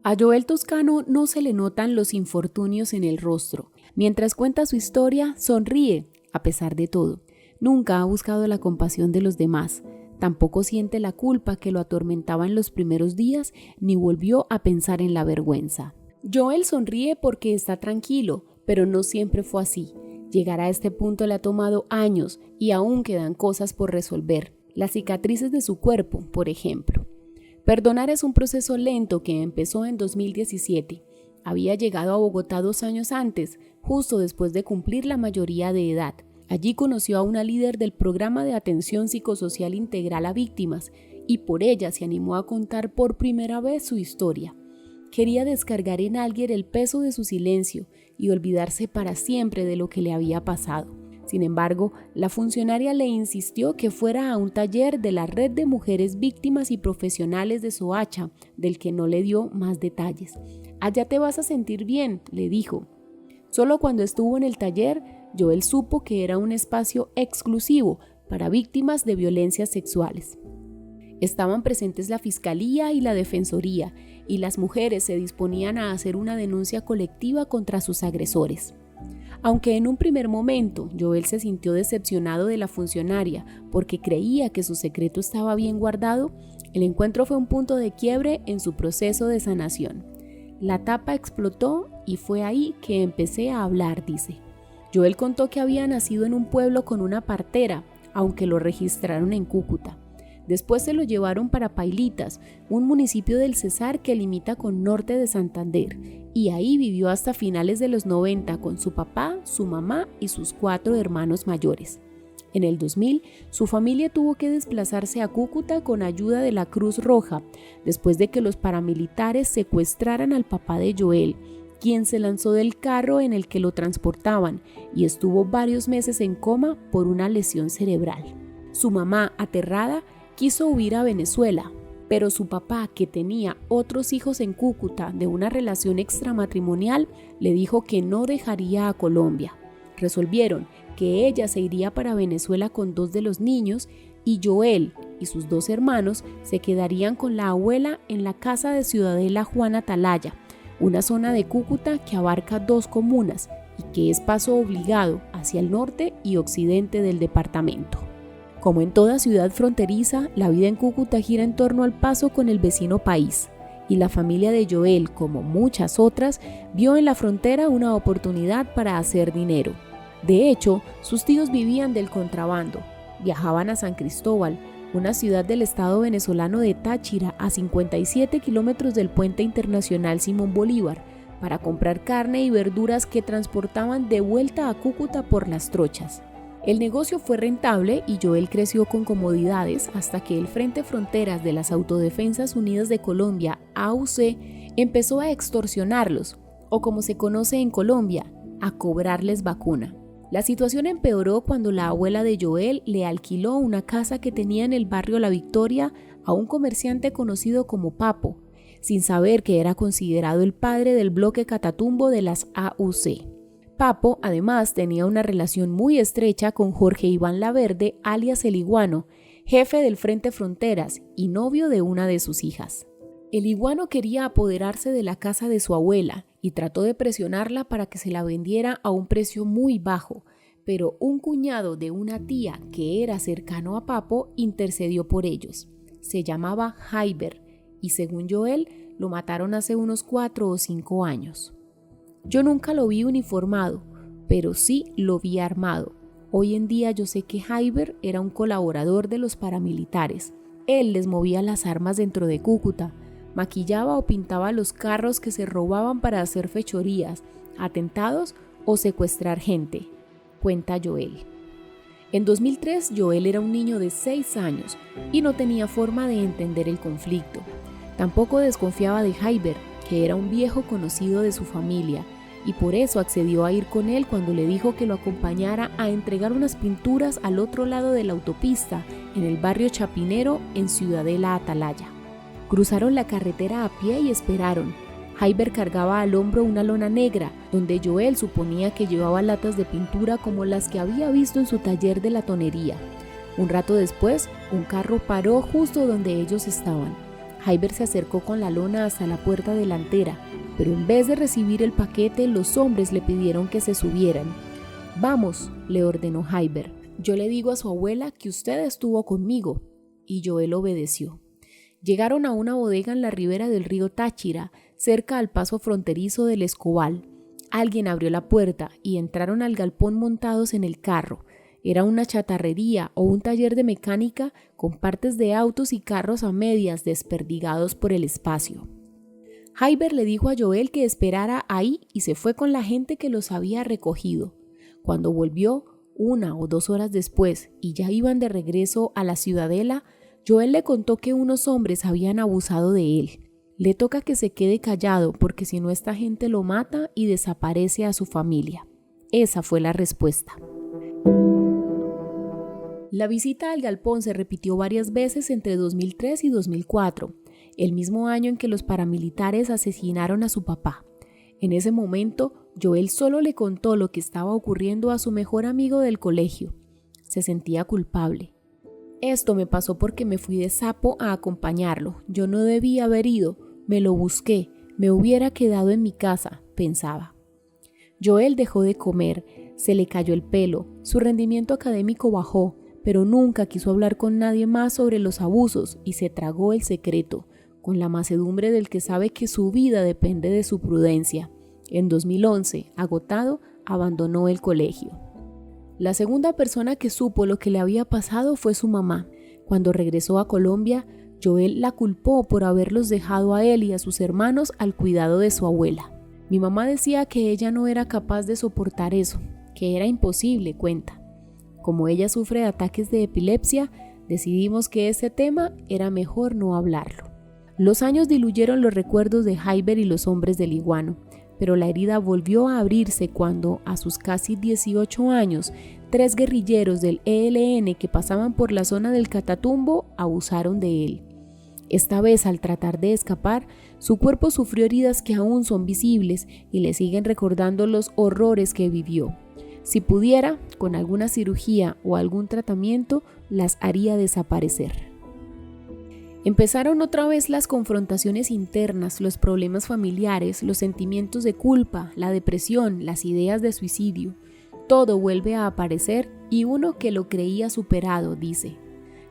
A Joel Toscano no se le notan los infortunios en el rostro. Mientras cuenta su historia, sonríe, a pesar de todo. Nunca ha buscado la compasión de los demás. Tampoco siente la culpa que lo atormentaba en los primeros días, ni volvió a pensar en la vergüenza. Joel sonríe porque está tranquilo, pero no siempre fue así. Llegar a este punto le ha tomado años y aún quedan cosas por resolver. Las cicatrices de su cuerpo, por ejemplo. Perdonar es un proceso lento que empezó en 2017. Había llegado a Bogotá 2 años antes, justo después de cumplir la mayoría de edad. Allí conoció a una líder del programa de atención psicosocial integral a víctimas y por ella se animó a contar por primera vez su historia. Quería descargar en alguien el peso de su silencio y olvidarse para siempre de lo que le había pasado. Sin embargo, la funcionaria le insistió que fuera a un taller de la Red de Mujeres Víctimas y Profesionales de Soacha, del que no le dio más detalles. «Allá te vas a sentir bien», le dijo. Solo cuando estuvo en el taller, Joel supo que era un espacio exclusivo para víctimas de violencias sexuales. Estaban presentes la Fiscalía y la Defensoría, y las mujeres se disponían a hacer una denuncia colectiva contra sus agresores. Aunque en un primer momento Joel se sintió decepcionado de la funcionaria porque creía que su secreto estaba bien guardado, el encuentro fue un punto de quiebre en su proceso de sanación. La tapa explotó y fue ahí que empecé a hablar, dice. Joel contó que había nacido en un pueblo con una partera, aunque lo registraron en Cúcuta. Después se lo llevaron para Pailitas, un municipio del Cesar que limita con Norte de Santander, y ahí vivió hasta finales de los 90 con su papá, su mamá y sus 4 hermanos mayores. En el 2000, su familia tuvo que desplazarse a Cúcuta con ayuda de la Cruz Roja, después de que los paramilitares secuestraran al papá de Joel, quien se lanzó del carro en el que lo transportaban y estuvo varios meses en coma por una lesión cerebral. Su mamá, aterrada, quiso huir a Venezuela, pero su papá, que tenía otros hijos en Cúcuta de una relación extramatrimonial, le dijo que no dejaría a Colombia. Resolvieron que ella se iría para Venezuela con 2 de los niños y Joel y sus 2 hermanos se quedarían con la abuela en la casa de Ciudadela Juan Atalaya, una zona de Cúcuta que abarca 2 comunas y que es paso obligado hacia el norte y occidente del departamento. Como en toda ciudad fronteriza, la vida en Cúcuta gira en torno al paso con el vecino país, y la familia de Joel, como muchas otras, vio en la frontera una oportunidad para hacer dinero. De hecho, sus tíos vivían del contrabando, viajaban a San Cristóbal, una ciudad del estado venezolano de Táchira, a 57 kilómetros del puente internacional Simón Bolívar, para comprar carne y verduras que transportaban de vuelta a Cúcuta por las trochas. El negocio fue rentable y Joel creció con comodidades hasta que el Frente Fronteras de las Autodefensas Unidas de Colombia, AUC, empezó a extorsionarlos, o como se conoce en Colombia, a cobrarles vacuna. La situación empeoró cuando la abuela de Joel le alquiló una casa que tenía en el barrio La Victoria a un comerciante conocido como Papo, sin saber que era considerado el padre del bloque Catatumbo de las AUC. Papo, además, tenía una relación muy estrecha con Jorge Iván Laverde, alias El Iguano, jefe del Frente Fronteras y novio de una de sus hijas. El Iguano quería apoderarse de la casa de su abuela y trató de presionarla para que se la vendiera a un precio muy bajo, pero un cuñado de una tía que era cercano a Papo intercedió por ellos. Se llamaba Jaiber y según Joel lo mataron hace unos 4 o 5 años. Yo nunca lo vi uniformado, pero sí lo vi armado. Hoy en día yo sé que Jaiber era un colaborador de los paramilitares. Él les movía las armas dentro de Cúcuta, maquillaba o pintaba los carros que se robaban para hacer fechorías, atentados o secuestrar gente, cuenta Joel. En 2003, Joel era un niño de 6 años y no tenía forma de entender el conflicto. Tampoco desconfiaba de Jaiber, que era un viejo conocido de su familia, y por eso accedió a ir con él cuando le dijo que lo acompañara a entregar unas pinturas al otro lado de la autopista, en el barrio Chapinero, en Ciudadela Atalaya. Cruzaron la carretera a pie y esperaron. Jaiber cargaba al hombro una lona negra, donde Joel suponía que llevaba latas de pintura como las que había visto en su taller de latonería. Un rato después, un carro paró justo donde ellos estaban. Hyber se acercó con la lona hasta la puerta delantera, pero en vez de recibir el paquete, los hombres le pidieron que se subieran. «Vamos», le ordenó Hyber. «Yo le digo a su abuela que usted estuvo conmigo». Y Joel obedeció. Llegaron a una bodega en la ribera del río Táchira, cerca al paso fronterizo del Escobal. Alguien abrió la puerta y entraron al galpón montados en el carro. Era una chatarrería o un taller de mecánica con partes de autos y carros a medias desperdigados por el espacio. Hyber le dijo a Joel que esperara ahí y se fue con la gente que los había recogido. Cuando volvió, 1 o 2 horas después, y ya iban de regreso a la ciudadela, Joel le contó que unos hombres habían abusado de él. Le toca que se quede callado porque si no esta gente lo mata y desaparece a su familia. Esa fue la respuesta. La visita al galpón se repitió varias veces entre 2003 y 2004, el mismo año en que los paramilitares asesinaron a su papá. En ese momento, Joel solo le contó lo que estaba ocurriendo a su mejor amigo del colegio. Se sentía culpable. «Esto me pasó porque me fui de sapo a acompañarlo. Yo no debía haber ido. Me lo busqué. Me hubiera quedado en mi casa», pensaba. Joel dejó de comer. Se le cayó el pelo. Su rendimiento académico bajó, pero nunca quiso hablar con nadie más sobre los abusos y se tragó el secreto, con la mansedumbre del que sabe que su vida depende de su prudencia. En 2011, agotado, abandonó el colegio. La segunda persona que supo lo que le había pasado fue su mamá. Cuando regresó a Colombia, Joel la culpó por haberlos dejado a él y a sus hermanos al cuidado de su abuela. «Mi mamá decía que ella no era capaz de soportar eso, que era imposible», cuenta. «Como ella sufre de ataques de epilepsia, decidimos que ese tema era mejor no hablarlo». Los años diluyeron los recuerdos de Hyber y los hombres del iguano, pero la herida volvió a abrirse cuando, a sus casi 18 años, 3 guerrilleros del ELN que pasaban por la zona del Catatumbo abusaron de él. Esta vez, al tratar de escapar, su cuerpo sufrió heridas que aún son visibles y le siguen recordando los horrores que vivió. Si pudiera, con alguna cirugía o algún tratamiento, las haría desaparecer. Empezaron otra vez las confrontaciones internas, los problemas familiares, los sentimientos de culpa, la depresión, las ideas de suicidio. Todo vuelve a aparecer y uno que lo creía superado, dice.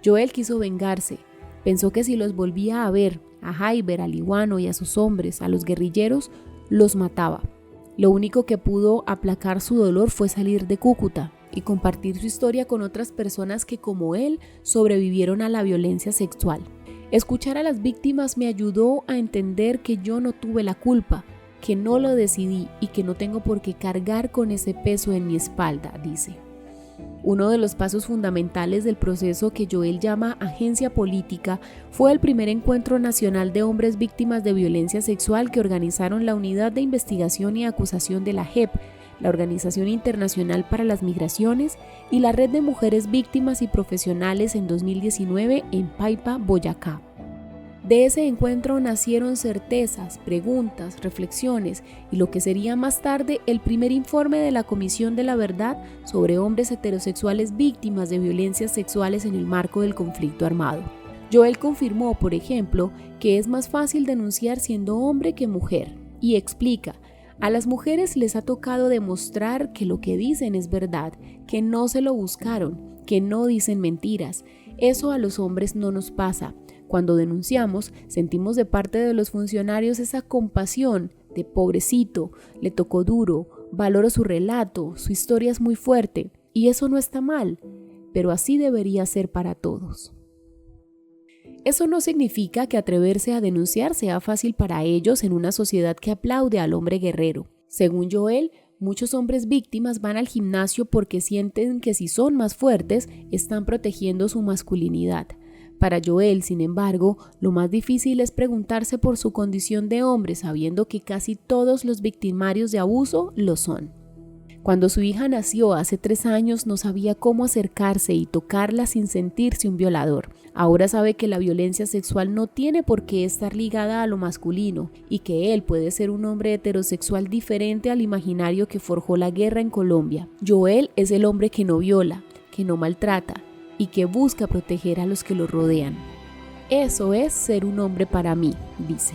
Joel quiso vengarse. Pensó que si los volvía a ver, a Hyber, al iguano y a sus hombres, a los guerrilleros, los mataba. Lo único que pudo aplacar su dolor fue salir de Cúcuta y compartir su historia con otras personas que, como él, sobrevivieron a la violencia sexual. Escuchar a las víctimas me ayudó a entender que yo no tuve la culpa, que no lo decidí y que no tengo por qué cargar con ese peso en mi espalda, dice. Uno de los pasos fundamentales del proceso que Joel llama Agencia Política fue el primer encuentro nacional de hombres víctimas de violencia sexual que organizaron la Unidad de Investigación y Acusación de la JEP, la Organización Internacional para las Migraciones y la Red de Mujeres Víctimas y Profesionales en 2019 en Paipa, Boyacá. De ese encuentro nacieron certezas, preguntas, reflexiones y lo que sería más tarde el primer informe de la Comisión de la Verdad sobre hombres heterosexuales víctimas de violencias sexuales en el marco del conflicto armado. Joel confirmó, por ejemplo, que es más fácil denunciar siendo hombre que mujer y explica: a las mujeres les ha tocado demostrar que lo que dicen es verdad, que no se lo buscaron, que no dicen mentiras. Eso a los hombres no nos pasa. Cuando denunciamos, sentimos de parte de los funcionarios esa compasión de pobrecito, le tocó duro, valoro su relato, su historia es muy fuerte, y eso no está mal, pero así debería ser para todos. Eso no significa que atreverse a denunciar sea fácil para ellos en una sociedad que aplaude al hombre guerrero. Según Joel, muchos hombres víctimas van al gimnasio porque sienten que si son más fuertes, están protegiendo su masculinidad. Para Joel, sin embargo, lo más difícil es preguntarse por su condición de hombre, sabiendo que casi todos los victimarios de abuso lo son. Cuando su hija nació hace 3 años, no sabía cómo acercarse y tocarla sin sentirse un violador. Ahora sabe que la violencia sexual no tiene por qué estar ligada a lo masculino y que él puede ser un hombre heterosexual diferente al imaginario que forjó la guerra en Colombia. Joel es el hombre que no viola, que no maltrata y que busca proteger a los que lo rodean. Eso es ser un hombre para mí, dice.